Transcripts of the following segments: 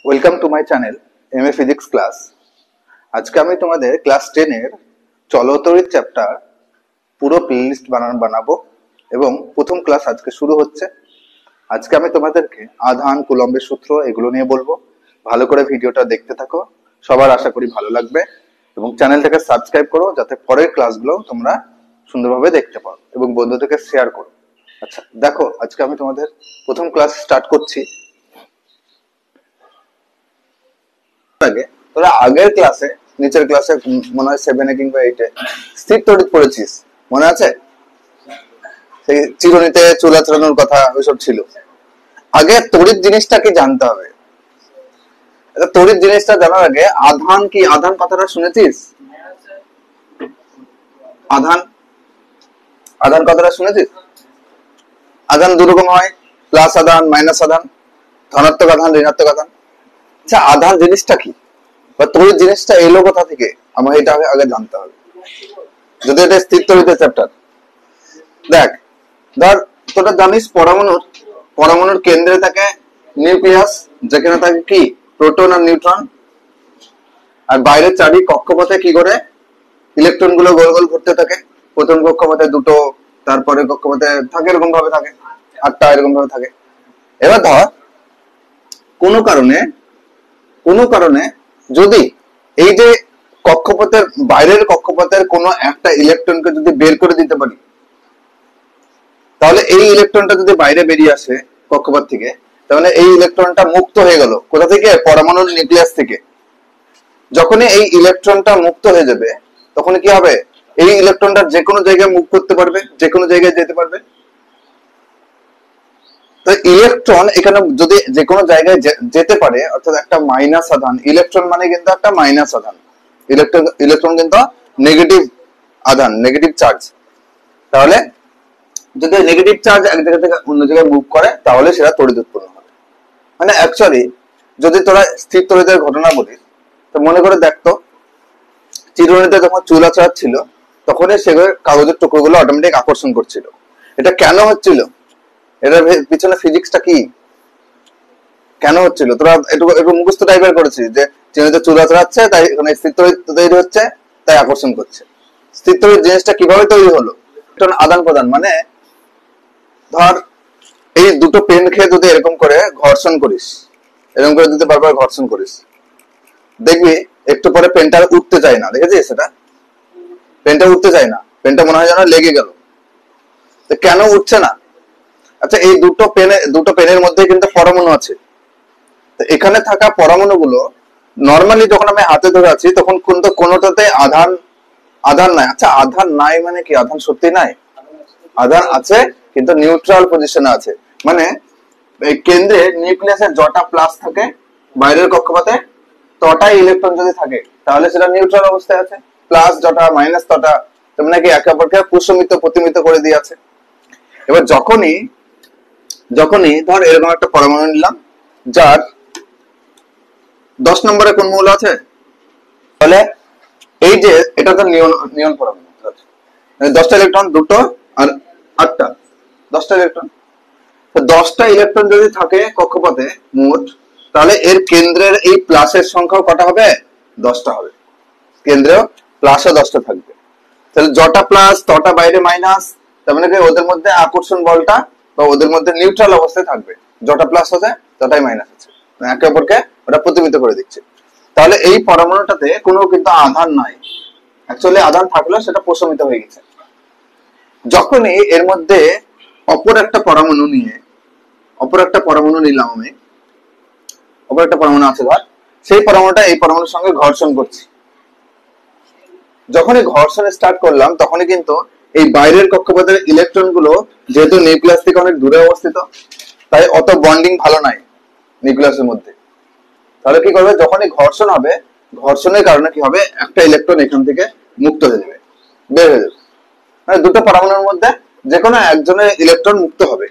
Welcome to my channel MA physics class. আজকে আমি তোমাদের ক্লাস 10 এর চলতরিৎ চ্যাপ্টার পুরো প্লেলিস্ট বানাবো এবং প্রথম ক্লাস আজকে শুরু হচ্ছে। আজকে আমি তোমাদেরকে আধান, কুলম্বের সূত্র এগুলো নিয়ে বলবো। ভালো করে ভিডিওটা দেখতে থাকো, সবার আশা করি ভালো লাগবে এবং চ্যানেলটাকে সাবস্ক্রাইব করো যাতে পরের ক্লাসগুলো তোমরা সুন্দরভাবে দেখতে পাও এবং বন্ধুদেরকে শেয়ার করো। আচ্ছা দেখো, আজকে আমি তোমাদের প্রথম ক্লাস স্টার্ট করছি। আগে তোরা আগের ক্লাসে, নিচের ক্লাসে মনে হয় 7 কিংবা 8 স্থির তড়িৎ পড়েছিস, মনে আছে? সেই চিরুনিতে চুল আঁচড়ানোর কথা ওইসব ছিল। আগে তড়িৎ জিনিসটা কি জানতে হবে। তড়িৎ জিনিসটা জানার আগে আধান কি, আধান কথাটা শুনেছিস? আধান, আধান কথাটা শুনেছিস? আধান দুরকম হয়, প্লাস আধান, মাইনাস আধান, ধনাত্মক আধান, ঋণাত্মক আধান। আচ্ছা আধান জিনিসটা কি বা তড়িৎ জিনিসটা এলো কোথা থেকে, আমার এটা আগে জানতে হবে। যদি এটা স্থির তড়িতের চ্যাপ্টার, দেখ ধর তোরা জানিস পরমাণুর কেন্দ্রে থাকে নিউক্লিয়াস, যেখানে থাকে কি প্রোটন আর নিউট্রন, আর বাইরের চারি কক্ষপথে কি করে ইলেকট্রন গুলো গোল গোল ঘুরতে থাকে। প্রথম কক্ষপথে দুটো, তারপরে কক্ষপথে থাকে এরকম ভাবে থাকে 8টা, এরকম ভাবে থাকে। এবার ধর কোনো কারণে যদি এই যে কক্ষপথের বাইরের কক্ষপথের কোনো একটা ইলেকট্রনকে যদি বের করে দিতে পারি, তাহলে এই ইলেকট্রনটা যদি বাইরে বেরিয়ে আসে কক্ষপথ থেকে, তাহলে এই ইলেকট্রনটা মুক্ত হয়ে গেল কোথা থেকে? পরমাণুর নিউক্লিয়াস থেকে। যখনই এই ইলেকট্রনটা মুক্ত হয়ে যাবে তখন কি হবে? এই ইলেকট্রনটা যে কোনো জায়গায় মুভ করতে পারবে, যে কোনো জায়গায় যেতে পারবে। তো ইলেকট্রন এখানে যদি যে কোনো জায়গায় যেতে পারে, অর্থাৎ একটা মাইনাস আধান, ইলেকট্রন মানে কিন্তু একটা মাইনাস আধান, ইলেকট্রন কিন্তু নেগেটিভ আধান, নেগেটিভ চার্জ। তাহলে যদি নেগেটিভ চার্জ এক জায়গা থেকে অন্য জায়গায় মুভ করে তাহলে সেটা তড়িৎ উৎপন্ন হবে। মানে অ্যাকচুয়ালি যদি তোরা স্থির তড়িতের ঘটনা বলিস, তো মনে করে দেখতো চিরুনিতে যখন চুল আঁচড়াচ্ছিল তখনই সেগুলো কাগজের টুকরোগুলো অটোমেটিক আকর্ষণ করছিল। এটা কেন হচ্ছিল? এটার পিছনে ফিজিক্সটা কি, কেন হচ্ছিল? তোরা একটু মুখস্থ টাইপের করেছিস যে চিরুনিতে চুল আঁচড়াচ্ছে তাই এখানে স্থির তড়িৎ তৈরি হচ্ছে, তাই আকর্ষণ করছে। স্থির তড়িৎ জিনিসটা কিভাবে তৈরি হলো? আদান প্রদান, মানে ধর এই দুটো পেন খেয়ে যদি এরকম করে ঘর্ষণ করিস, এরকম করে যদি বারবার ঘর্ষণ করিস, দেখবি একটু পরে পেনটা উঠতে চায় না। দেখেছিস সেটা? পেনটা উঠতে চায় না, পেনটা মনে হয় যেন লেগে গেল। তো কেন উঠছে না? আচ্ছা এই দুটো পেনের মধ্যে কিন্তু পরমাণু আছে। তো এখানে থাকা পরমাণুগুলো নর্মালি যখন আমি হাতে ধরে আছি তখন কিন্তু কোনোটাতে আধান নাই। আচ্ছা আধান নাই মানে কি? আধান সত্যি নাই, আধান আছে কিন্তু নিউট্রাল পজিশনে আছে। মানে এই কেন্দ্রে নিউক্লিয়াসের যটা প্লাস থাকে, বাইরের কক্ষপথে তটাই ইলেকট্রন যদি থাকে তাহলে সেটা নিউট্রাল অবস্থায় আছে। প্লাস যটা মাইনাস তটা, মানে কি একে অপরকে প্রশমিত প্রতিমিত করে দিয়ে আছে। এবার যখনই ধর এরকম একটা পরমাণু নিলাম যার 10 নম্বরে কোন মৌল আছে, তাহলে এই যে এটা তো নিয়ন পরমাণু, 10টা ইলেকট্রন, দুটো আর 8টা, 10টা ইলেকট্রন। 10টা ইলেকট্রন যদি থাকে কক্ষপথে মোট, তাহলে এর কেন্দ্রের এই প্লাসের সংখ্যাও কটা হবে? 10টা হবে। কেন্দ্রেও প্লাসও 10টা থাকবে। তাহলে যটা প্লাস তটা বাইরে মাইনাস, তার মানে ওদের মধ্যে আকর্ষণ বলটা বা ওদের মধ্যে নিউট্রাল অবস্থায় থাকবে। যটা প্লাস আছে তটাই মাইনাস আছে, একে অপরকে ওটা প্রতিমিত করে দিচ্ছে। তাহলে এই পরমাণুটাতে কোনো কিন্তু আধান নাই। অ্যাকচুয়ালি আধান থাকলেও সেটা প্রশমিত হয়ে গেছে। যখনই এর মধ্যে অপর একটা পরমাণু নিলাম আমি, অপর একটা পরমাণু আছে ধর, সেই পরমাণুটা এই পরমাণুর সঙ্গে ঘর্ষণ করছি। যখনই ঘর্ষণ স্টার্ট করলাম তখনই কিন্তু এই বাইরের কক্ষপথের ইলেকট্রন গুলো যেহেতু নিউক্লিয়াস থেকে অনেক দূরে অবস্থিত, তাই অত বন্ডিং ভালো নাই নিউক্লিয়াসের মধ্যে। তাহলে কি করবে? যখনই ঘর্ষণ হবে, ঘর্ষণের কারণে কি হবে? একটা ইলেকট্রন এখান থেকে মুক্ত হয়ে যাবে, বের হয়ে যাবে। মানে দুটো পরমাণুর মধ্যে যে কোনো একজনের ইলেকট্রন মুক্ত হবে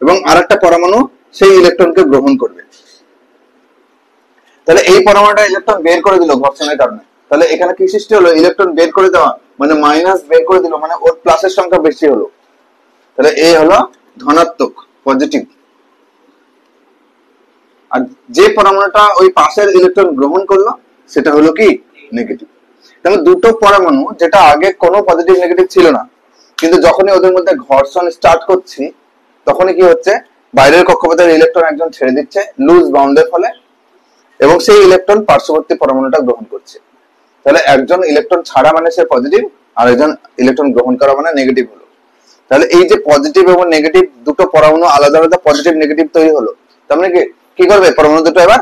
এবং আরেকটা পরমাণু সেই ইলেকট্রনকে গ্রহণ করবে। তাহলে এই পরমাণুটা ইলেকট্রন বের করে দিল ঘর্ষণের কারণে, তাহলে এখানে কি সৃষ্টি হলো? ইলেকট্রন বের করে দেওয়া মানে মাইনাস বের করে দিল, মানে ওর প্লাসের সংখ্যা বেশি হলো, তাহলে এ হলো ধনাত্মক, পজিটিভ। আর যে পরমাণুটা ওই পাশের ইলেকট্রন গ্রহণ করলো সেটা হলো কি নেগেটিভ। তাহলে দুটো পরমাণু যেটা আগে কোনো পজিটিভ নেগেটিভ ছিল না, কিন্তু যখনই ওদের মধ্যে ঘর্ষণ স্টার্ট করছি তখনই কি হচ্ছে, বাইরের কক্ষপথের ইলেকট্রন একজন ছেড়ে দিচ্ছে লুজ বাউন্ডের ফলে, এবং সেই ইলেকট্রন পার্শ্ববর্তী পরমাণুটা গ্রহণ করছে। তাহলে একজন ইলেকট্রন ছাড়া মানে সে পজিটিভ, আর একজন ইলেকট্রন গ্রহণ করা মানে নেগেটিভ হলো। তাহলে এই যে পজিটিভ এবং নেগেটিভ দুটো পরমাণু আলাদা আলাদা পজিটিভ নেগেটিভ তৈরি হলো, তার মানে কি করবে, পরমাণু দুটো এবার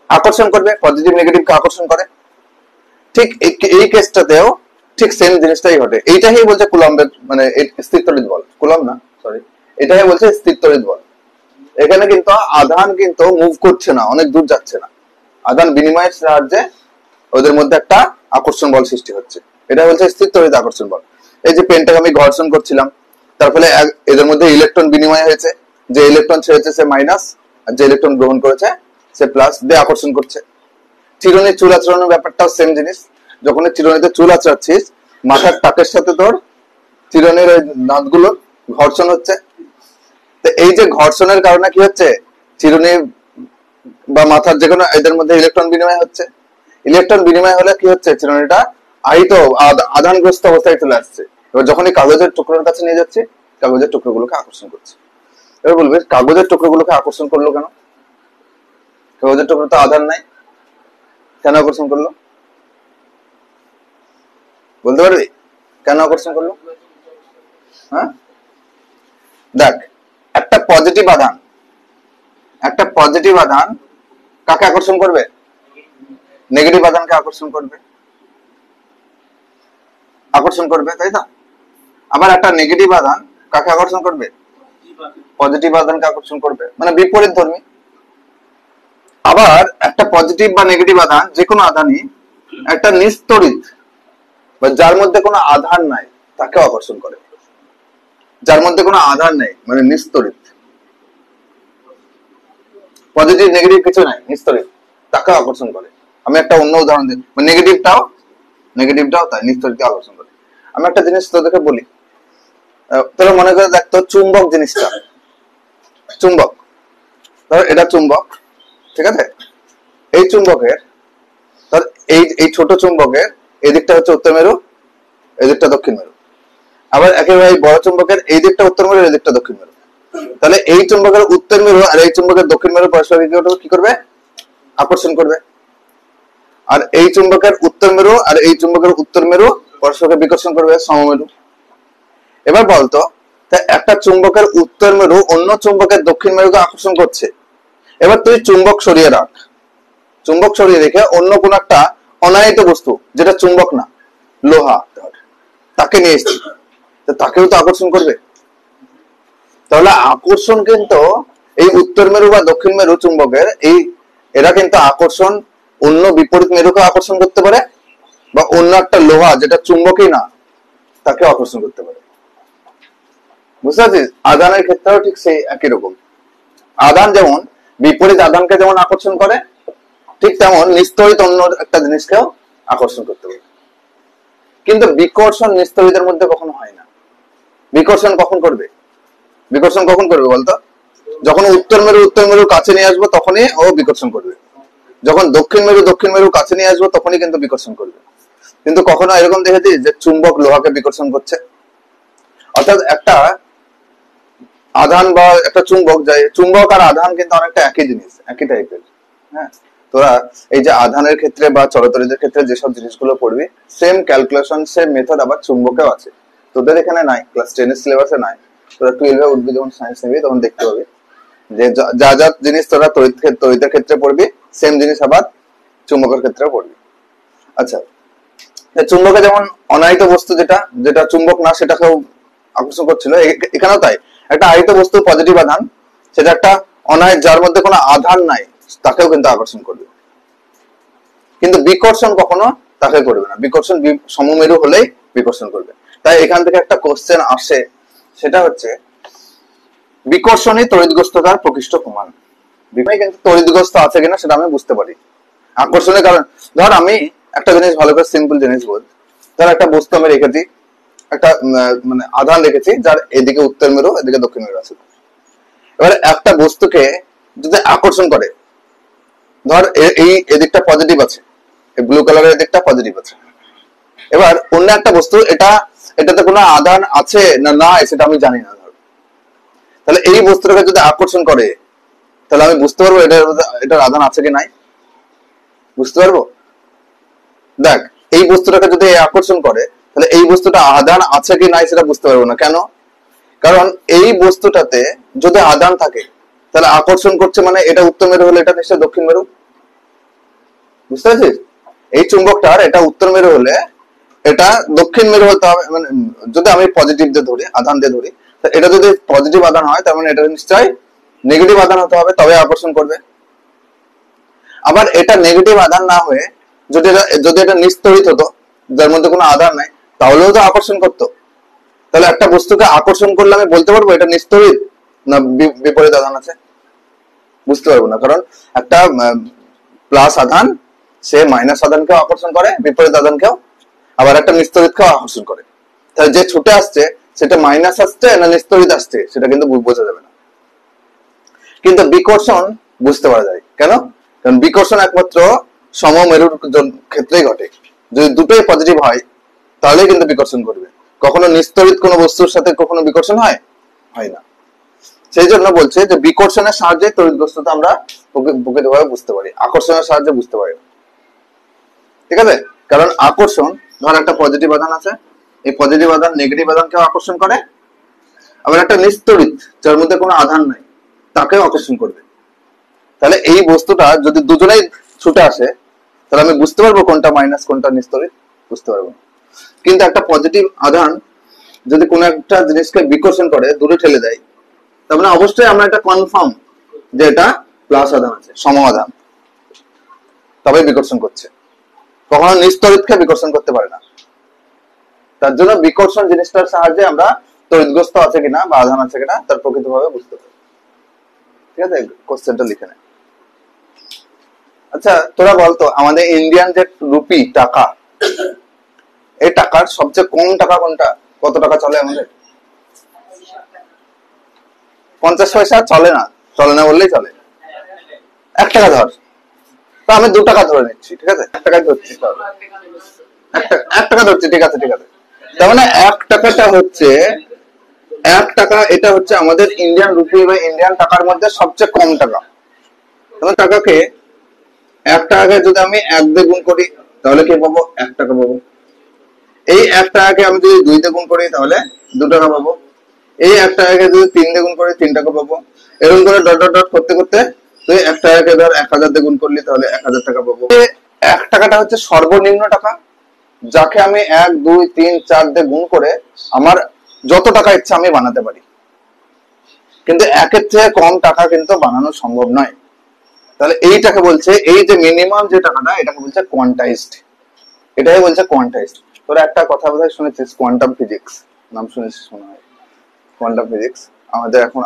আকর্ষণ করবে, পজিটিভ নেগেটিভকে আকর্ষণ করে। ঠিক এই কেসটাতেও ঠিক সেম জিনিসটাই ঘটে। এইটাই বলছে কুলম্বের মানে স্থির তড়িৎ বল, কুলম্ব না সরি, এটাই বলছে স্থির তড়িৎ বল। এখানে কিন্তু আধান কিন্তু মুভ করছে না, অনেক দূর যাচ্ছে না, আধান বিনিময়ের সাহায্যে ওদের মধ্যে একটা আকর্ষণ বল সৃষ্টি হচ্ছে, এটা বলছে স্থির তড়িৎ আকর্ষণ বল। এই যে পেনটাকে আমি ঘর্ষণ করছিলাম, তার ফলে এদের মধ্যে ইলেকট্রন বিনিময় হয়েছে, যে ইলেকট্রন ছেড়েছে সে মাইনাস, আর যে ইলেকট্রন গ্রহণ করেছে সে প্লাস দিয়ে আকর্ষণ করছে। চিরুনি চুল আচড়ানোর ব্যাপারটাও সেম জিনিস, যখন চিরুনিতে চুল আচড়াচ্ছিস মাথার টাকের সাথে তোর চিরুনির ওই দাঁতগুলো ঘর্ষণ হচ্ছে, তো এই যে ঘর্ষণের কারণে কি হচ্ছে, চিরুনি বা মাথার যে কোনো এদের মধ্যে ইলেকট্রন বিনিময় হচ্ছে। ইলেকট্রন বিনিময় হলে কি হচ্ছে, চিরুনিটা আহিত আধানগ্রস্ত অবস্থায় চলে আসছে। এবার যখনই কাগজের টুকরোর কাছে নিয়ে যাচ্ছে, কাগজের টুকরোগুলোকে আকর্ষণ করছে। এবার বলবে কাগজের টুকরোগুলোকে আকর্ষণ করলো কেন, কাগজের টুকরো তো আধান নাই, কেন আকর্ষণ করলো বলতে পারবি, কেন আকর্ষণ করলো? হ্যাঁ দেখ, একটা পজিটিভ আধান, একটা পজিটিভ আধান কাকে আকর্ষণ করবে, নেগেটিভ আধানকে আকর্ষণ করবে, আকর্ষণ করবে, তাই তো? আবার একটা নেগেটিভ আধান কাকে আকর্ষণ করবে, পজিটিভ আধানকে আকর্ষণ করবে, মানে বিপরীত ধর্মী। আবার একটা পজিটিভ বা নেগেটিভ আধান, যে কোনো আধানই একটা নিস্তড়িৎ বা যার মধ্যে কোনো আধান নাই তাকে আকর্ষণ করে, যার মধ্যে কোনো আধান নেই মানে নিস্তড়িৎ, পজিটিভ নেগেটিভ কিছু নাই, নিস্তড়িৎ, তাকে আকর্ষণ করে। আমি একটা অন্য উদাহরণ দিই, নেগেটিভটাও তাই নিস্তড়িৎকে আকর্ষণ করে। আমি একটা জিনিস তোদেরকে বলি, তোরা মনে করে দেখতো চুম্বক জিনিসটা, চুম্বক ধর এটা চুম্বক, ঠিক আছে? এই চুম্বকের ধর এই ছোট চুম্বকের এদিকটা হচ্ছে উত্তর মেরু, এদিকটা দক্ষিণ মেরু। আবার একেবারে বড় চুম্বকের এই দিকটা উত্তর মেরু, এই দিকটা দক্ষিণ মেরু। তাহলে এই চুম্বকের উত্তর মেরু আর এই চুম্বকের দক্ষিণ মেরু পরস্পর কি করবে, আকর্ষণ করবে। আর এই চুম্বকের উত্তর মেরু আর এই চুম্বকের উত্তর মেরু পরস্পরকে বিকর্ষণ করবে, সমমেরু। এবার বলতো একটা চুম্বকের উত্তর মেরু অন্য চুম্বকের দক্ষিণ মেরুকে আকর্ষণ করছে, এবার তুই চুম্বক সরিয়ে রাখ, চুম্বক সরিয়ে রেখে অন্য কোন একটা অনায়িত বস্তু যেটা চুম্বক না, লোহা, তাকে নিয়ে এসছি, তাকেও তো আকর্ষণ করবে। তাহলে আকর্ষণ কিন্তু এই উত্তর মেরু বা দক্ষিণ মেরু চুম্বকের এরা কিন্তু আকর্ষণ অন্য বিপরীত মেরুকে আকর্ষণ করতে পারে, বা অন্য একটা লোহা যেটা চুম্বকই না তাকে আকর্ষণ করতে পারে। বুঝতে পারছিস? আধানের ক্ষেত্রেও ঠিক সেই একই রকম, আধান যেমন বিপরীত আধানকে যেমন আকর্ষণ করে, ঠিক তেমন নিস্তড়িৎ অন্য একটা জিনিসকেও আকর্ষণ করতে পারে। কিন্তু বিকর্ষণ নিস্তড়িতের মধ্যে কখনো হয় না। বিকর্ষণ কখন করবে, বিকর্ষণ কখন করবে বলতো, যখন উত্তর মেরু কাছে নিয়ে আসবো তখনই ও বিকর্ষণ করবে, যখন দক্ষিণ মেরু কাছে নিয়ে আসবো তখনই কিন্তু বিকর্ষণ করবে। কিন্তু কখনো এরকম দেখেছি যে চুম্বক লোহাকে বিকর্ষণ করছে? অর্থাৎ একটা আধান বা একটা চুম্বক, চুম্বক আর আধান কিন্তু অনেকটা একই জিনিস, একই টাইপের। হ্যাঁ, তোরা এই যে আধানের ক্ষেত্রে বা চলতরিতের ক্ষেত্রে যেসব জিনিসগুলো পড়বি, সেম ক্যালকুলেশন, সেম মেথড আবার চুম্বকেও আছে। তোদের এখানে নাই, ক্লাস 10 এর সিলেবাসে নাই, তোরা 12 এ উঠবি, যখন সায়েন্স নিবি তখন দেখতে পাবি যে যা যা জিনিস তোরা তড়িতের ক্ষেত্রে পড়বি সেম জিনিস আবার চুম্বকের ক্ষেত্রেও পড়বি। আচ্ছা, চুম্বকে যেমন অনায়িত বস্তু যেটা যেটা চুম্বক না সেটাকেও আকর্ষণ করছিল, এখানেও তাই, একটা আহিত বস্তু পজিটিভ আধান, সেটা একটা অনায়িত যার মধ্যে কোনো আধান নাই তাকেও কিন্তু আকর্ষণ করবে, কিন্তু বিকর্ষণ কখনো তাকে করবে না। বিকর্ষণ সমমেরু হলেই বিকর্ষণ করবে। তাই এখান থেকে একটা কোশ্চেন আসে, সেটা হচ্ছে বিকর্ষণই তড়িৎগ্রস্ততার প্রকৃষ্ট প্রমাণ। কিন্তু তড়িৎগ্রস্ত আছে কিনা সেটা আমি বুঝতে পারি আকর্ষণের কারণ। ধর আমি একটা জিনিস ভালো করে সিম্পল জিনিস বল, ধর একটা বস্তু আমি রেখেছি, একটা মানে আধান রেখেছি যার এদিকে উত্তর মেরু এদিকে দক্ষিণ মেরু আছে। এবার একটা বস্তুকে যদি আকর্ষণ করে, ধর এই এদিকটা পজিটিভ আছে, এই ব্লু কালারের এদিকটা পজিটিভ আছে। এবার অন্য একটা বস্তু, এটাতে কোনো আধান আছে না নাই সেটা আমি জানি না, ধর তাহলে এই বস্তুটাকে যদি আকর্ষণ করে তাহলে আমি বুঝতে পারবো এটার আধান আছে কি নাই, বুঝতে পারবো। দেখ এই বস্তুটাকে যদি আকর্ষণ করে তাহলে এই বস্তুটা আধান আছে কি নাই সেটা বুঝতে পারবো না। কেন? কারণ এই বস্তুটাতে যদি আধান থাকে তাহলে আকর্ষণ করছে মানে এটা উত্তর মেরু হলে এটা নিশ্চয়ই দক্ষিণ মেরু, বুঝতে পারছিস? এই চুম্বকটার এটা উত্তর মেরু হলে এটা দক্ষিণ মেরু হতে হবে। মানে যদি আমি পজিটিভ দিয়ে ধরি, আধান দিয়ে ধরি, এটা যদি পজিটিভ আধান হয় তার মানে এটা নিশ্চয়ই নেগেটিভ আধান হতে হবে, তবে আকর্ষণ করবে। আবার এটা নেগেটিভ আধান না হয়ে যদি এটা নিস্তড়িত হতো, যার মধ্যে কোনো আধান নাই, তাহলেও তো আকর্ষণ করতো। তাহলে একটা বস্তুকে আকর্ষণ করলে আমি বলতে পারবো এটা নিস্তড়িত না বিপরীত আধান আছে? বুঝতে পারবো না, কারণ একটা প্লাস আধান সে মাইনাস আধানকেও আকর্ষণ করে, বিপরীত আধানকেও, আবার একটা নিস্তড়িতকেও আকর্ষণ করে। তাহলে যে ছুটে আসছে সেটা মাইনাস আসছে না নিস্তড়িত আসছে সেটা কিন্তু বোঝা যাবে না। কিন্তু বিকর্ষণ বুঝতে পারা যায়। কেন? কারণ বিকর্ষণ একমাত্র সমমেরুর ক্ষেত্রেই ঘটে। যদি দুটোই পজিটিভ হয় তাহলে কিন্তু বিকর্ষণ করবে। কখনো নিস্তড়িত কোনো বস্তুর সাথে কখনো বিকর্ষণ হয় না। সেই জন্য বলছে যে বিকর্ষণের সাহায্যে তড়িৎ বস্তুটা আমরা প্রকৃতভাবে বুঝতে পারি, আকর্ষণের সাহায্যে বুঝতে পারি। ঠিক আছে? কারণ আকর্ষণ, ধর একটা পজিটিভ আধান আছে, এই পজিটিভ আধান নেগেটিভ আধানকেও আকর্ষণ করে, আবার একটা নিস্তড়িত যার মধ্যে কোনো আধান নাই তাকেও আকর্ষণ করবে। তাহলে এই বস্তুটা যদি দুজনেই ছুটে আসে তাহলে আমি বুঝতে পারবো কোনটা মাইনাস কোনটা নিস্তড়িত, বুঝতে পারবো। কিন্তু একটা পজিটিভ আধান যদি কোনো একটা জিনিসকে বিকর্ষণ করে, দূরে ঠেলে দেয়, তার মানে অবশ্যই আমরা এটা কনফার্ম যে এটা প্লাস আধান আছে, সম আধান, তবে বিকর্ষণ করছে। কখনো নিস্তড়িতকে বিকর্ষণ করতে পারে না। তার জন্য বিকর্ষণ জিনিসটার সাহায্যে আমরা তড়িৎগ্রস্ত আছে কিনা বা আধান আছে কিনা তার প্রকৃতভাবে বুঝতে পারি। ঠিক আছে? কোশ্চেনটা লিখে নেয়। আচ্ছা তোরা বলতো, আমাদের ইন্ডিয়ান যে রুপি টাকা, এই টাকার সবচেয়ে কম টাকা কোনটা? কত টাকা চলে আমাদের? 50 পয়সা চলে না, চলে না বললেই চলে। 1 টাকা ধর, তো আমি 2 টাকা ধরে নিচ্ছি। ঠিক আছে? 1 টাকা ধরছি, 1 টাকা ধরছি। ঠিক আছে, ঠিক আছে। তার মানে 1 টাকাটা হচ্ছে 1 টাকা, এটা হচ্ছে আমাদের ইন্ডিয়ান রুপি বা ইন্ডিয়ান টাকার মধ্যে সবচেয়ে কম টাকা। টাকাকে 1 টাকাকে যদি আমি 1 দিয়ে গুণ করি তাহলে কি পাবো? 1 টাকা পাবো। এই 1 টাকাকে আমি যদি 2 দিয়ে গুণ করি তাহলে 2 টাকা পাবো। এই 1 টাকাকে যদি 3 দিয়ে গুণ করি 3 টাকা পাবো। এরকম করে ডট ডট ডট করতে করতে তুই 1 টাকাকে ধর 1000 দিয়ে গুণ করলি তাহলে 1000 টাকা পাবো। 1 টাকাটা হচ্ছে সর্বনিম্ন টাকা, যাকে আমি 1 2 3 4 দিয়ে গুণ করে আমার যত টাকা ইচ্ছা আমি বানাতে পারি। কিন্তু 1-এর থেকে কম টাকা কিন্তু বানানো সম্ভব নয়। তাহলে এইটাকে বলছে, এই যে মিনিমাম যে টাকাটা, এটাকে বলছে কোয়ান্টাইজড। এটাই বলছে কোয়ান্টাইজড। তোরা একটা কথা বোধহয় শুনেছিস, কোয়ান্টাম ফিজিক্স নাম শুনেছিস মনে হয়। কোয়ান্টাম ফিজিক্স আমাদের এখন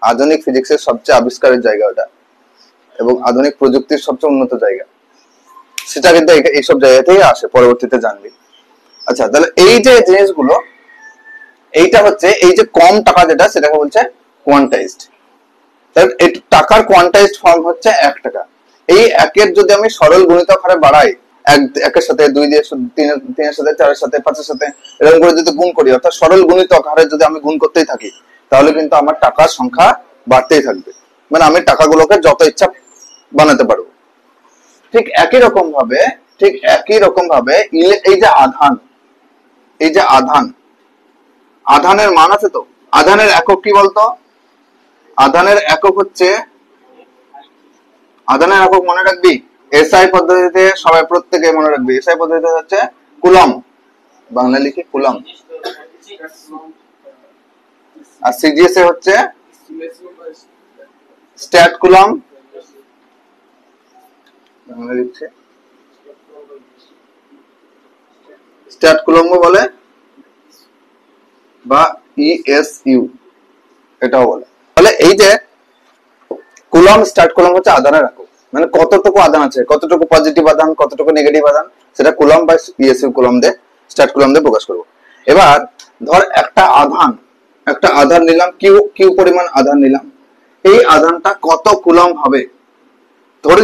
আধুনিক ফিজিক্সের সবচেয়ে আবিষ্কারের জায়গা ওটা, এবং আধুনিক প্রযুক্তির সবচেয়ে উন্নত জায়গা। সেটা কিন্তু এইসব জায়গাতেই আসে, পরবর্তীতে জানবি। আচ্ছা, তাহলে এই যে জিনিসগুলো, এইটা হচ্ছে এই যে কম টাকা যেটা, সেটাকে বলছে কোয়ান্টাইজড। টাকার কোয়ান্টাইজড ফর্ম হচ্ছে 1 টাকা। এই 1-এর যদি আমি সরল গুণিতক হারে বাড়াই, 1-এর সাথে 2 দিয়ে, 3-এর সাথে, 4-এর সাথে, 5-এর সাথে, এরকম করে যদি গুণ করি, অর্থাৎ সরল গুণিতক হারে যদি আমি গুণ করতেই থাকি, তাহলে কিন্তু আমার টাকার সংখ্যা বাড়তেই থাকবে। মানে আমি টাকাগুলোকে যত ইচ্ছা বানাতে পারবো। ঠিক একই রকম ভাবে এই যে আধানের মান আছে তো, আধানের একক কি বলতো? আধানের একক মনে রাখবি, এসআই পদ্ধতিতে সবাই প্রত্যেকে মনে রাখবি। এসআই পদ্ধতিতে হচ্ছে কুলম, বাংলা লিখে কুলম, আর সিজিএস এ হচ্ছে স্ট্যাট কুলম, বাংলা লিখছে স্ট্যাট কুলম্ব বলে, বা ইএসইউ এটাও বলে। তাহলে এই যে কুলম, স্ট্যাট কুলম হচ্ছে আধানের একক, মানে কতটুকু আধান আছে, কতটুকু পজিটিভ আধান, কতটুকু নেগেটিভ আধান, সেটা কুলম বা ইএসইউ কুলম দিয়ে স্ট্যাট কুলম্ব দিয়ে প্রকাশ করব। এবার ধর একটা আধান নিলাম, কিউ পরিমাণ আধান নিলাম, এই আধানটা কত কুলম্ব হবে ধরে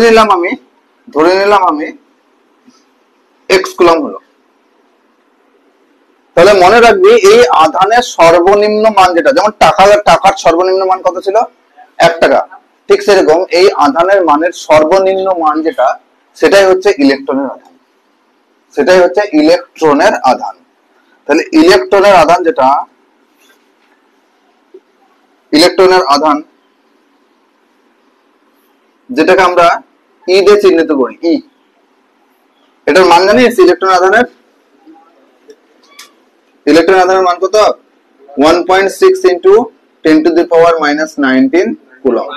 নিলাম আমি এক্স কুলম্ব হলো। তাহলে মনে রাখবি এই আধানের সর্বনিম্ন মান যেটা, যেমন টাকার সর্বনিম্ন মান কত ছিল 1 টাকা, ঠিক সেরকম এই আধানের মানের সর্বনিম্ন মান যেটা, সেটাই হচ্ছে ইলেকট্রনের আধান, সেটাই হচ্ছে ইলেকট্রনের আধান। তাহলে ইলেকট্রনের আধান যেটাকে আমরা ই দিয়ে চিহ্নিত করি, ই, এটার মান জানিস? ইলেকট্রনের আধানের মান কত? 1.6 into 10 to the power minus 19 coulomb.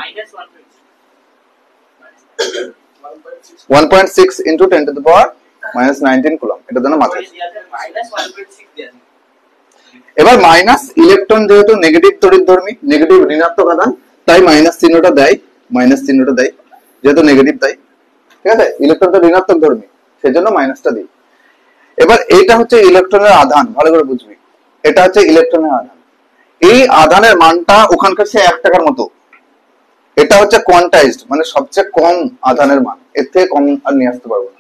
1.6 into 10 to the power minus 19 coulomb, এটা জন্য মাথায়। এবার মাইনাস, ইলেকট্রন যেহেতু নেগেটিভ তড়িৎধর্মী, নেগেটিভ ঋণাত্মক আধান, তাই মাইনাস চিহ্নটা দেয়, যেহেতু নেগেটিভ তাই, ঠিক আছে? ইলেকট্রন তো ঋণাত্মক ধর্মী, সেজন্য মাইনাসটা দিই। এবার এইটা হচ্ছে ইলেকট্রনের আধান, ভালো করে বুঝবি, এটা হচ্ছে ইলেকট্রনের আধান। এই আধানের মানটা ওখানকার সে 1 টাকার মতো, এটা হচ্ছে কোয়ান্টাইজড, মানে সবচেয়ে কম আধানের মান, এর থেকে কম আর নিয়ে আসতে পারবো না।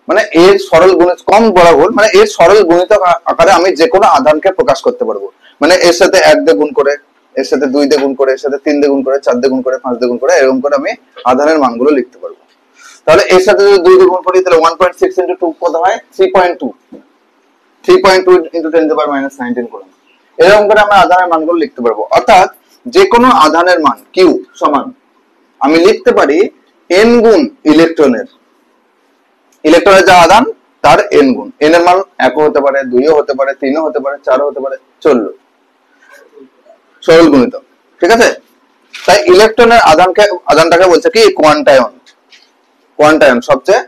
মানে এর সরল গুণিত, কম বলা ভুল, মানে এর সরল গুণিতক আকারে আমি যে কোনো আধানকে প্রকাশ করতে পারবো। মানে এর সাথে 1 দিয়ে গুণ করে, এর সাথে 2 দিয়ে গুণ করে, এর সাথে 3 দিয়ে গুণ করে, 4 দিয়ে গুণ করে, 5 দিয়ে গুণ করে, এরকম করে আমি আধানের মানগুলো লিখতে পারবো। তাহলে এর সাথে যদি 2 দিয়ে গুণ করি, তাহলে 1.6 into 2 কত হয়? 3.2 into 10 to the power minus 19 coulomb. এরকম করে আমরা আধানের মানগুলো লিখতে পারবো। অর্থাৎ যে কোনো আধানের মান কিউ সমান আমি লিখতে পারি n গুণ ইলেকট্রনের যা আধান তার n গুণ। n এর মান 1 হতে পারে, 2 হতে পারে, 3 হতে পারে, 4 হতে পারে, চললো, সরল গুণিতক, ঠিক আছে? তাই ইলেকট্রনের আধানটাকে বলছে কি কোয়ান্টায়ন, সবচেয়ে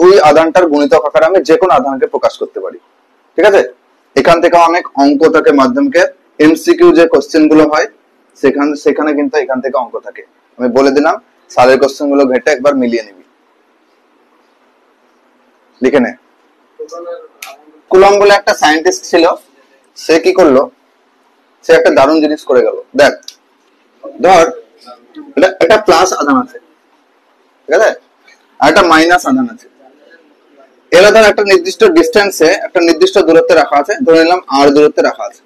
ওই আধানটার গুণিতক আকারে আমি যে কোনো আধানকে প্রকাশ করতে পারি, ঠিক আছে? এখান থেকে অনেক অঙ্ক থাকে, মাধ্যমিকে এমসিকিউ যে কোশ্চেন গুলো হয় সেখানে কিন্তু এখান থেকে অঙ্ক থাকে। আমি বলে দিলাম, স্যারের কোশ্চেন গুলো ঘেটে একবার মিলিয়ে নিবি, লিখে নে। কুলম্ব বলে একটা সায়েন্টিস্ট ছিল, সে কি করলো, সে একটা দারুণ জিনিস করে গেল। দেখ, ধর একটা প্লাস আধান আছে, ঠিক আছে, আর একটা মাইনাস আধান আছে। এরা ধর একটা নির্দিষ্ট ডিস্টেন্সে, একটা নির্দিষ্ট দূরত্বে রাখা আছে, ধরে নিলাম r দূরত্বে রাখা আছে।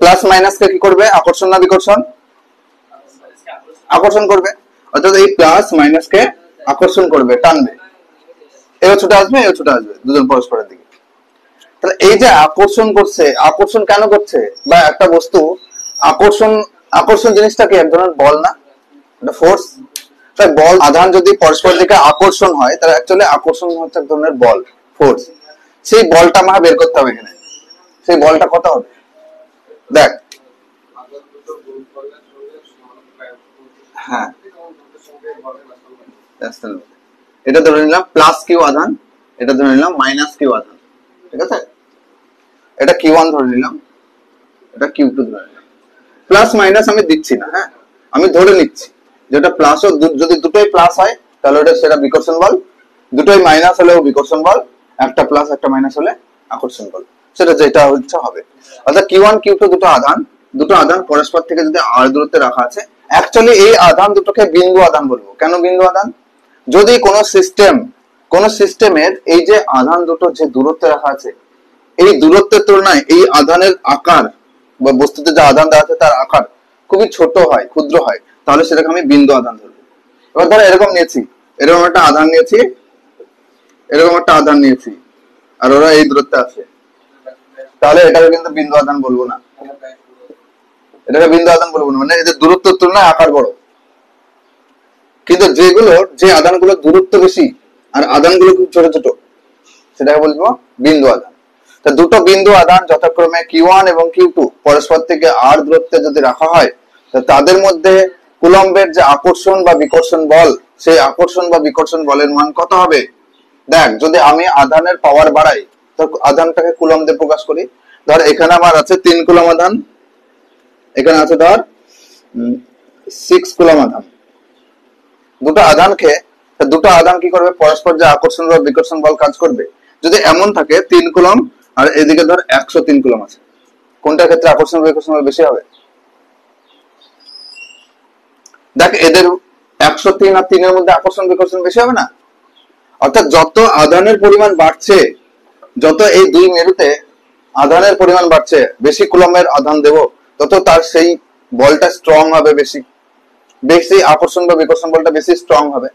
প্লাস মাইনাস কে কি করবে? আকর্ষণ না বিকর্ষণ? আকর্ষণ করবে। অর্থাৎ এই প্লাস মাইনাস কে আকর্ষণ করবে, টানবে, এও ছুটে আসবে, দুজন পরস্পরের দিকে। তাহলে এই যে আকর্ষণ করছে, আকর্ষণ কেন করছে? বা একটা বস্তু আকর্ষণ জিনিসটা কি এক ধরনের বল না, এটা ফোর্স। তাই বল আধান যদি পরস্পর দিকে আকর্ষণ হয়, তাহলে অ্যাকচুয়ালি আকর্ষণ হচ্ছে এক ধরনের বল, ফোর্স। সেই বলটা আমাকে বের করতে হবে এখানে। সেই বলটা কত হবে? দেখ, হ্যাঁ, এটা ধরে নিলাম প্লাস কিউ আধান, এটা ধরে নিলাম মাইনাস কিউ আধান, ঠিক আছে? এটা Q1 ধরে নিলাম, এটা Q2 ধরে নিলাম। প্লাস মাইনাস আমি দিচ্ছি না, হ্যাঁ, আমি ধরে নিচ্ছি যেটা প্লাস ও, যদি দুটোই প্লাস হয় তাহলে ওটা সেটা বিকর্ষণ বল, দুটোই মাইনাস হলেও বিকর্ষণ বল, একটা প্লাস একটা মাইনাস হলে আকর্ষণ বল, সেটা যেটা হচ্ছে হবে। অর্থাৎ Q1 Q2 দুটো আধান পরস্পর থেকে যদি r দূরত্বে রাখা আছে, অ্যাকচুয়ালি এই আধান দুটোকে বিন্দু আধান বলবো। কেন বিন্দু আধান? যদি কোন সিস্টেমের এই যে আধান দুটো যে দূরত্বে রাখা আছে, এই দূরত্বের তুলনায় এই আধানের আকার বা বস্তুতে যে আধান দেওয়া আছে তার আকার খুবই ছোট হয়, ক্ষুদ্র হয়, তাহলে সেটাকে আমি বিন্দু আধান ধরবো। এবার ধরো এরকম একটা আধান নিয়েছি, আর ওরা এই দূরত্বে আছে, তাহলে এটাকে কিন্তু বিন্দু আধান বলবো না, মানে এদের দূরত্বের তুলনায় আকার বড়। কিন্তু যে আধানগুলোর দূরত্ব বেশি আর আধানগুলো খুব ছোট ছোট, সেটাকে বলবো বিন্দু আধান। তা দুটো বিন্দু আধান যথাক্রমে Q1 এবং Q2 পরস্পর থেকে r দূরত্বে যদি রাখা হয়, তাদের মধ্যে কুলম্বের যে আকর্ষণ বা বিকর্ষণ বল, সেই আকর্ষণ বা বিকর্ষণ বলের মান কত হবে? দেখ, যদি আমি আধানের পাওয়ার বাড়াই, তো আধানটাকে কুলম্ব দিয়ে প্রকাশ করি। ধর এখানে আমার আছে 3 কুলম্ব আধান, এখানে আছে ধর 6 কুলম্ব আধান। দুটো আধান কি করবে? পরস্পর যে আকর্ষণ বা বিকর্ষণ বল কাজ করবে, যদি এমন থাকে 3 কুলম আর এদিকে ধর 103 কুলম আছে, কোনটার ক্ষেত্রে আকর্ষণ বিকর্ষণ বল বেশি হবে? দেখ এদের 103 আর 3 এর মধ্যে আকর্ষণ বিকর্ষণ বেশি হবে না? অর্থাৎ যত আধানের পরিমাণ বাড়ছে, যত এই দুই মেরুতে আধানের পরিমাণ বাড়ছে, বেশি কুলমের আধান দেব, তত তার সেই বলটা স্ট্রং হবে, বেশি বেশি আকর্ষণ বা বিকর্ষণ বলটা বেশি স্ট্রং হবে।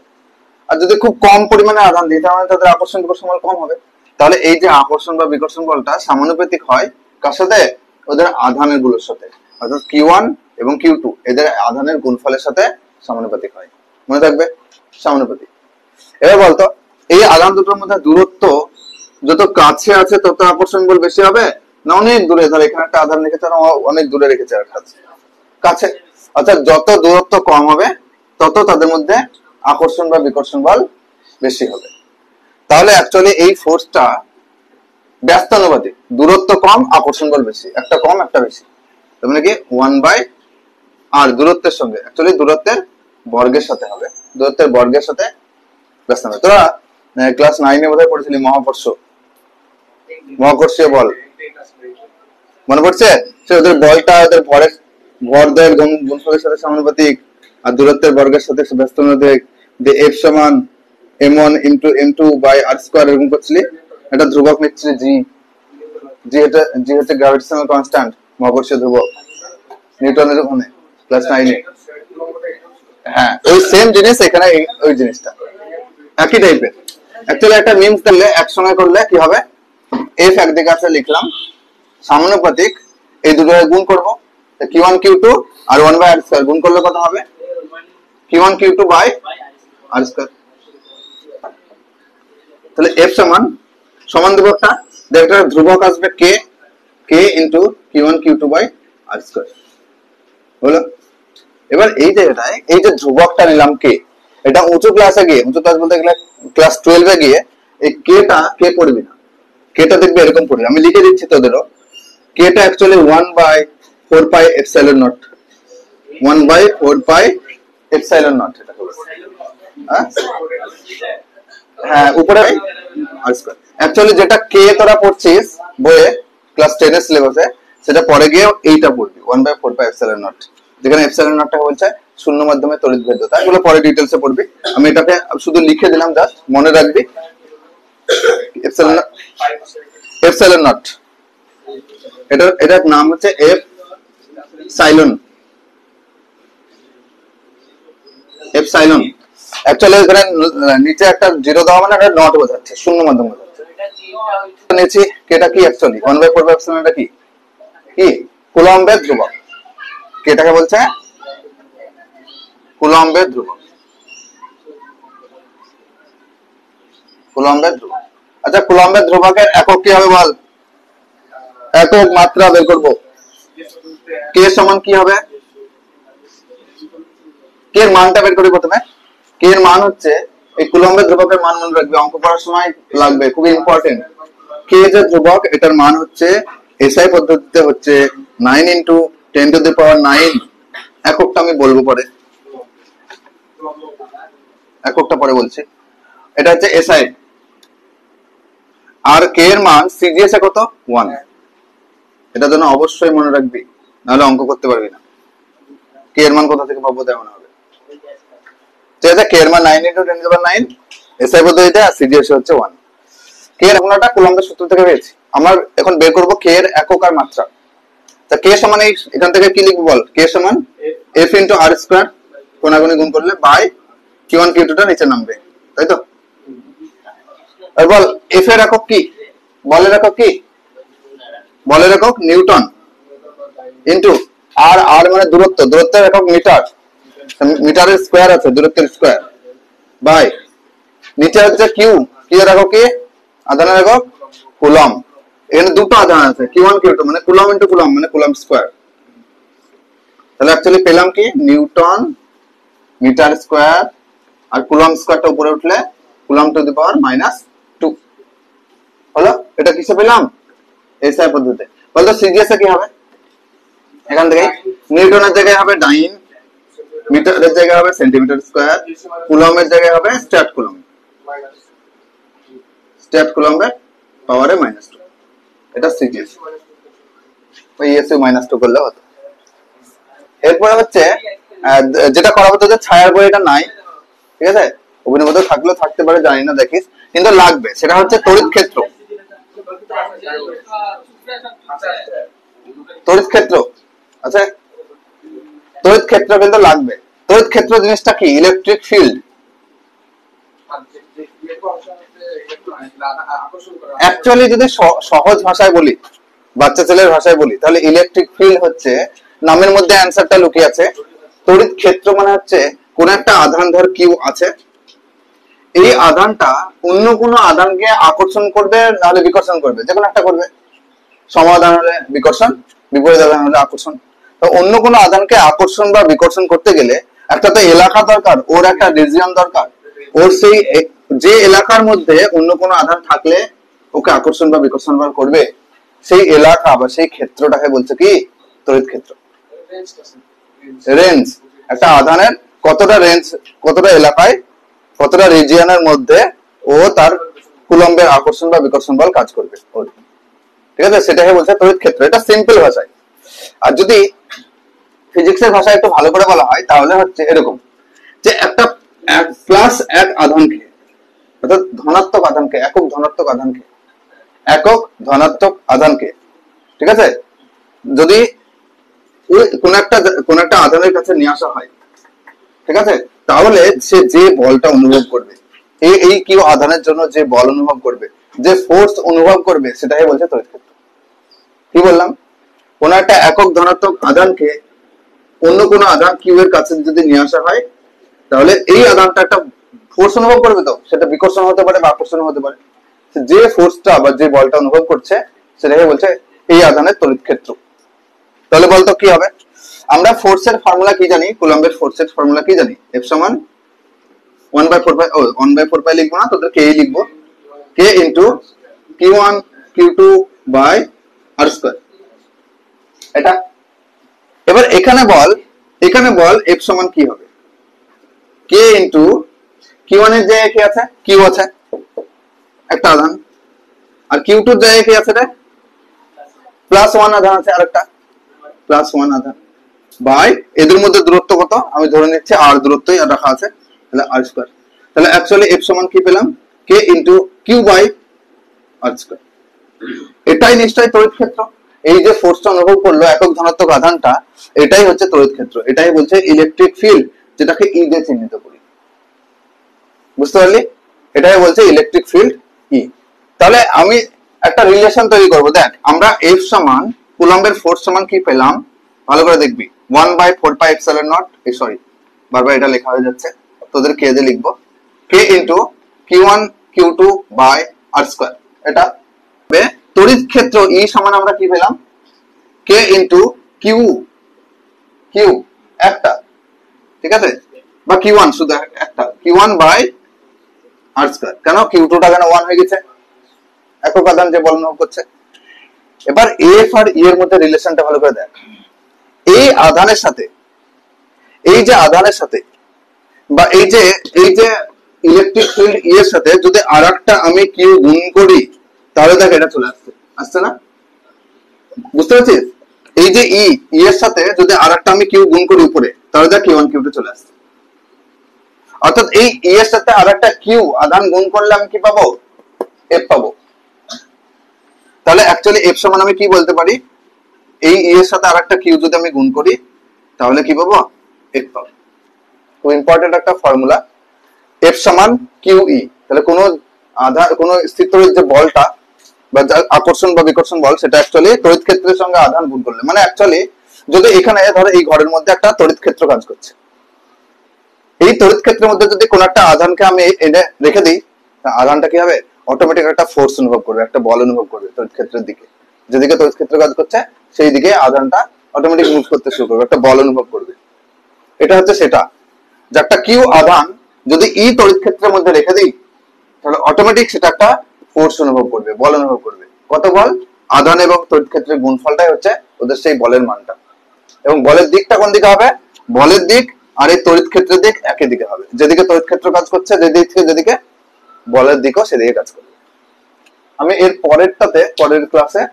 আর যদি খুব কম পরিমাণে আধান দিই তাহলে তাদের আকর্ষণ বিকর্ষণ বল কম হবে। তাহলে এই যে আকর্ষণ বা বিকর্ষণ বলটা সমানুপাতিক হয় কার সাথে? ওদের আধানের গুলোর সাথে, অর্থাৎ Q1 এবং Q2 এদের আধানের গুণফলের সাথে সমানুপাতিক হয়। মনে থাকবে, সমানুপাতিক। এবার বলতো এই আধান দুটোর মধ্যে দূরত্ব যত কাছে আছে তত আকর্ষণ বল বেশি হবে, না অনেক দূরে? ধর এখানে একটা আধান রেখেছে, অনেক দূরে রেখেছে আর কাছে, অর্থাৎ যত দূরত্ব কম হবে তত তাদের মধ্যে আকর্ষণ বা বিকর্ষণ বল বেশি হবে। তাহলে অ্যাকচুয়ালি এই ফোর্সটা ব্যস্তানুপাতিক, দূরত্ব কম আকর্ষণ বল বেশি, একটা কম একটা বেশি, তার মানে কি 1/r দূরত্বের সঙ্গে, অ্যাকচুয়ালি দূরত্বের বর্গের সাথে হবে, দূরত্বের বর্গের সাথে ব্যস্তানুপাতিক। তোরা ক্লাস 9 এ বোধহয় পড়েছিলি মহাকর্ষীয় বল, মনে পড়ছে? সে ওদের বলটা ওদের ভরদের গুণফলের সাথে সমানুপাতিক আর দূরত্বের বর্গের সাথে ব্যস্তানুপাতিক। F সমান m1 into m2 by r square এরকম করছিলি, এটা ধ্রুবক নিচ্ছিলি জি হচ্ছে গ্র্যাভিটেশনাল কনস্ট্যান্ট, মহাকর্ষীয় ধ্রুবক, নিউটনের ওখানে ক্লাস 9 এ। হ্যাঁ, ওই সেম জিনিস এখানে, ওই জিনিসটা একই টাইপের। অ্যাকচুয়ালি একটা মিমস করলে একসঙ্গে করলে কি হবে, F একদিকে আছে লিখলাম, সমানুপাতিক এই দুটো গুণ করব, Q1 Q2 আর 1/r স্কয়ার গুণ করলে কত হবে? Q1 Q2 by r square. তাহলে F সমান দেব একটা, একটা ধ্রুবক আসবে k into Q1 Q2 by r square হলো। এবার এই জায়গাটায় এই যে ধ্রুবকটা নিলাম k, এটা উঁচু ক্লাসে গিয়ে, উঁচু ক্লাস বলতে গেলে ক্লাস 12 এ গিয়ে এই কে পড়বি না, কেটা দেখবে এরকম পড়বে, আমি লিখে দিচ্ছি তোদেরও। কেটা actually 1/4 pi epsilon not, 1/4 pi epsilon not, এটা হ্যাঁ উপরে আর স্কয়ার। অ্যাকচুয়ালি যেটা কে তোরা পড়ছিস বইয়ে ক্লাস 10 এর সিলেবাসে, সেটা পরে গিয়ে এইটা পড়বি 1/4 পাই এপসাইলন নট, যেখানে এপসাইলন নটটাকে বলছে শূন্য মাধ্যমে তড়িৎ ভেদ্যতা, এগুলো পরে ডিটেইলসে পড়বি। আমি এটাকে শুধু লিখে দিলাম, জাস্ট মনে রাখবি এপসাইলন নট, এটার নাম হচ্ছে এপসাইলন। অ্যাকচুয়ালি এখানে নিচে একটা জিরো দেওয়া মানে এটা নট বোঝাচ্ছে, শূন্য মাধ্যম বোঝাচ্ছে। নিচে কেটা কি অ্যাকচুয়ালি 1/4 পাই এপসাইলন, এটা কি কুলম্বের ধ্রুবক, কেটাকে বলছে কুলম্বের ধ্রুবক, কুলম্বের ধ্রুবক। আচ্ছা, কুলম্বের ধ্রুবকের একক কি হবে বল? একক মাত্রা বের করব। কে সমান কি হবে? কে এর মানটা বের করি প্রথমে। কে এর মান হচ্ছে, এই কুলম্বের ধ্রুবকের মান মনে রাখবে, অঙ্ক করার সময় লাগবে, খুবই ইম্পর্টেন্ট। কে যে ধ্রুবক, এটার মান হচ্ছে এসআই পদ্ধতিতে হচ্ছে 9 into 10 to the power 9, এককটা আমি বলবো পরে, এককটা পরে বলছি। এটা হচ্ছে এসআই, আর কে এর মান সিজিএস এ কত? 1। এটা জন্য অবশ্যই মনে রাখবি, নাহলে অঙ্ক করতে পারবি না। কে এর মান কোথা থেকে পাবো তেমন হবে, ঠিক আছে? কে এর মান 9 into 10 to the power 9 SI পদ্ধতিতে, আর সিজিএস হচ্ছে 1। কে এর কোনটা কুলম্বের সূত্র থেকে পেয়েছি। আমরা এখন বের করব কে এর একক আর মাত্রা। তা কে সমান এখান থেকে কি লিখব বল? কে সমান f into r স্কয়ার, কোণাগুণি গুণ করলে বাই Q1 Q2 টা নিচে নামবে, তাই তো? আর বল f এর একক কি, বলের একক কি? বলের একক নিউটন ইনটু আর মানে দূরত্ব, দূরত্বের একক মিটার, মিটারের স্কয়ার আছে, দূরত্বের স্কয়ার, বাই নিচে হচ্ছে কিউ এর একক কি? আধানের একক কুলম। এখানে দুটো আধান আছে, Q1 Q2 মানে কুলম ইনটু কুলম মানে কুলম স্কয়ার। তাহলে অ্যাকচুয়ালি পেলাম কি? নিউটন মিটার স্কয়ার, আর কুলম স্কয়ারটা উপরে উঠলে কুলম টু দি পাওয়ার -2 হলো। এটা কিসে পেলাম? এসআই পদ্ধতিতে। বলতো সিজিএস এ কি হবে? এখান থেকে নিউটনের জায়গায় হবে ডাইন, মিটারের জায়গায় হবে সেন্টিমিটার স্কয়ার, কুলমের জায়গায় হবে স্ট্যাট কুলম, স্ট্যাট কুলমের পাওয়ারে -2, এটা সিরিজ ওই এসইউ -2 করলে হতো। এরপরে হচ্ছে যেটা করা হতো যে ছায়ার বই, এটা নাই, ঠিক আছে, অভিনবত থাকলেও থাকতে পারে জানি না, দেখিস, কিন্তু লাগবে, সেটা হচ্ছে তড়িৎ ক্ষেত্র। তড়িৎ ক্ষেত্র আচ্ছা, তড়িৎ ক্ষেত্র কিন্তু লাগবে। তড়িৎ ক্ষেত্র জিনিসটা কি? Electric field. অ্যাকচুয়ালি যদি সহজ ভাষায় বলি, বাচ্চা ছেলের ভাষায় বলি, তাহলে ইলেকট্রিক ফিল্ড হচ্ছে, নামের মধ্যে অ্যান্সারটা লুকিয়ে আছে। তড়িৎ ক্ষেত্র মানে হচ্ছে কোন একটা আধান, ধর কিউ আছে, এই আধানটা অন্য কোনো আধানকে আকর্ষণ করবে, নাহলে বিকর্ষণ করবে, যে কোনো একটা করবে। সমাধান হলে বিকর্ষণ, বিপরীত আধান হলে আকর্ষণ। তো অন্য কোনো আধানকে আকর্ষণ বা বিকর্ষণ করতে গেলে একটা তো এলাকা দরকার, ওর একটা রিজিয়ন দরকার, ওর সেই যে এলাকার মধ্যে অন্য কোনো আধান থাকলে ওকে আকর্ষণ বা বিকর্ষণ করবে, সেই এলাকা বা সেই ক্ষেত্রটাকে বলছে কি? তড়িৎ ক্ষেত্র। রেঞ্জ, একটা আধানের কতটা রেঞ্জ, কতটা এলাকায়, কতটা রিজিয়নের মধ্যে ও তার কুলম্বের আকর্ষণ বা বিকর্ষণ বল কাজ করবে, ঠিক আছে, সেটাকে বলছে তড়িৎ ক্ষেত্র। এটা সিম্পল ভাষায়। আর যদি ফিজিক্সের ভাষায় একটু ভালো করে বলা হয়, তাহলে হচ্ছে এরকম যে একটা +1 আধানকে, অর্থাৎ ধনাত্মক আধানকে, একক ধনাত্মক আধানকে, একক ধনাত্মক আধানকে, ঠিক আছে, যদি কোন একটা আধানের কাছে নিয়ে আসা হয়, ঠিক আছে, তাহলে সে যে বলটা অনুভব করবে, এই কিউ আধানের জন্য যে বল অনুভব করবে, যে ফোর্স অনুভব করবে, সেটাই বলছে তড়িৎ ক্ষেত্র। কি বললাম? কোন একটা একক ধনাত্মক আধানকে অন্য কোনো আধান কিউ এর কাছে যদি নিয়ে আসা হয়, তাহলে এই আধানটা একটা ফোর্স অনুভব করবে, তো সেটা বিকর্ষণ হতে পারে বা আকর্ষণ হতে পারে। যে ফোর্সটা বা যে বলটা অনুভব করছে, সেটাকে বলছে এই আধানের তড়িৎ ক্ষেত্র। তাহলে বলতো কি হবে? আমরা ফোর্সের ফর্মুলা কি জানি? কুলম্বের ফোর্সের ফর্মুলা কি জানি? F সমান 1/4 1/4 লিখবো না, তোদের কে লিখবো, K into Q1 Q2 by R square. এটা এবার এখানে বল F সমান কি হবে? কে ইন্টু Q1 এর জায়গায় কি আছে? কিউ আছে, একটা আধান, আর Q2 এর জায়গায় কি আছে রে? +1 আধান আছে, আরেকটা +1 আধান, বাই এদের মধ্যে দূরত্ব কত? আমি ধরে নিচ্ছি আর দূরত্বই রাখা আছে, তাহলে আর স্কয়ার। তাহলে অ্যাকচুয়ালি F সমান কি পেলাম? K into Q by R square. এটাই নিশ্চয়ই তড়িৎ ক্ষেত্র। এই যে ফোর্সটা অনুভব করলো একক ধনাত্মক আধানটা, এটাই হচ্ছে তড়িৎ ক্ষেত্র। এটাই বলছে ইলেকট্রিক ফিল্ড, যেটাকে ই দিয়ে চিহ্নিত করি। বুঝতে পারলি? এটাই বলছে ইলেকট্রিক ফিল্ড ই। তাহলে আমি একটা রিলেশন তৈরি করব। দেখ, আমরা F সমান কুলম্বের ফোর্স সমান কি পেলাম, ভালো করে দেখবি, 1/4πε0, সরি বারবার এটা লেখা হয়ে যাচ্ছে, তোদের কে দিয়ে লিখবো, K into Q1 Q2 by R square. এটা তড়িৎ ক্ষেত্র ই সমান আমরা কি পেলাম? কে ইন্টু কিউ, কিউ একটা, ঠিক আছে, বা Q1 শুধু একটা, Q1 বাই আর স্কয়ার। কেন? Q2 টা কেন 1 হয়ে গেছে, একক আধান যে বল অনুভব করছে। এবার এফ আর ই এর মধ্যে রিলেশনটা ভালো করে দেখ। এই আধানের সাথে, এই যে আধানের সাথে, বা এই যে ইলেকট্রিক ফিল্ড ই এর সাথে যদি আরেকটা আমি কিউ গুণ করি, তাহলে দেখ এটা চলে আসছে না? বুঝতে পারছিস? এই যে ই এর সাথে যদি আরেকটা আমি কিউ গুণ করি উপরে, তাহলে দেখ Q1 Q2 চলে আসছে। অর্থাৎ এই ই এর সাথে আরেকটা কিউ আধান গুণ করলে আমি কি পাবো? এফ পাবো। তাহলে অ্যাকচুয়ালি এফ সমান আমি কি বলতে পারি? এই ই এর সাথে আরেকটা কিউ যদি আমি গুণ করি, তাহলে কি পাবো? এফ পাবো। খুব ইম্পর্টেন্ট একটা ফর্মুলা, এফ সমান কিউ ই। তাহলে কোন স্থির তড়িৎ যে বলটা বা আকর্ষণ বা বিকর্ষণ বল, সেটা অ্যাকচুয়ালি তড়িৎ ক্ষেত্রের সঙ্গে আধান গুণ করলে, মানে অ্যাকচুয়ালি যদি এখানে ধরো এই ঘরের মধ্যে একটা তড়িৎ ক্ষেত্র কাজ করছে, এই তড়িৎ ক্ষেত্রের মধ্যে যদি কোন একটা আধানকে আমি এনে রেখে দিই, আধানটা কি হবে? অটোমেটিক একটা ফোর্স অনুভব করবে, একটা বল অনুভব করবে তড়িৎ ক্ষেত্রের দিকে। যেদিকে তড়িৎ ক্ষেত্র কাজ করছে সেই দিকে আধানটা অটোমেটিক মুভ করতে শুরু করবে, একটা বল অনুভব করবে। এটা হচ্ছে সেটা, যে একটা কিউ আধান যদি ই তড়িৎ ক্ষেত্রের মধ্যে রেখে দিই, তাহলে অটোমেটিক সেটা একটা ফোর্স অনুভব করবে, বল অনুভব করবে। কত বল? আধান এবং তড়িৎ ক্ষেত্রের গুণফলটাই হচ্ছে ওদের সেই বলের মানটা। এবং বলের দিকটা কোন দিকে হবে? বলের দিক আর এই তড়িৎ ক্ষেত্রের দিক একই দিকে হবে। যেদিকে তড়িৎ ক্ষেত্র কাজ করছে যেদিকে, বলের দিকও সেদিকে কাজ করবে। আমি এর পরের ক্লাসে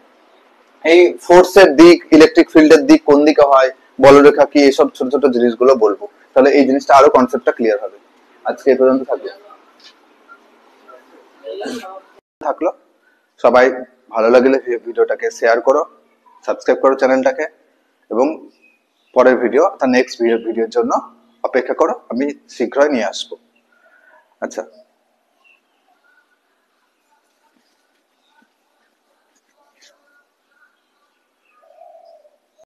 এই ফোর্সের দিক, ইলেকট্রিক ফিল্ডের দিক কোন দিকে হয়, বলরেখা কি, এসব ছোট ছোট জিনিসগুলো বলবো। তাহলে এই জিনিসটা আরো কনসেপ্টটা ক্লিয়ার হবে। আজকে এই পর্যন্ত থাকলো। সবাই ভালো লাগলে ভিডিওটাকে শেয়ার করো, সাবস্ক্রাইব করো চ্যানেলটাকে, এবং পরের ভিডিও অর্থাৎ নেক্সট ভিডিওর জন্য অপেক্ষা করো, আমি শীঘ্রই নিয়ে আসবো। আচ্ছা।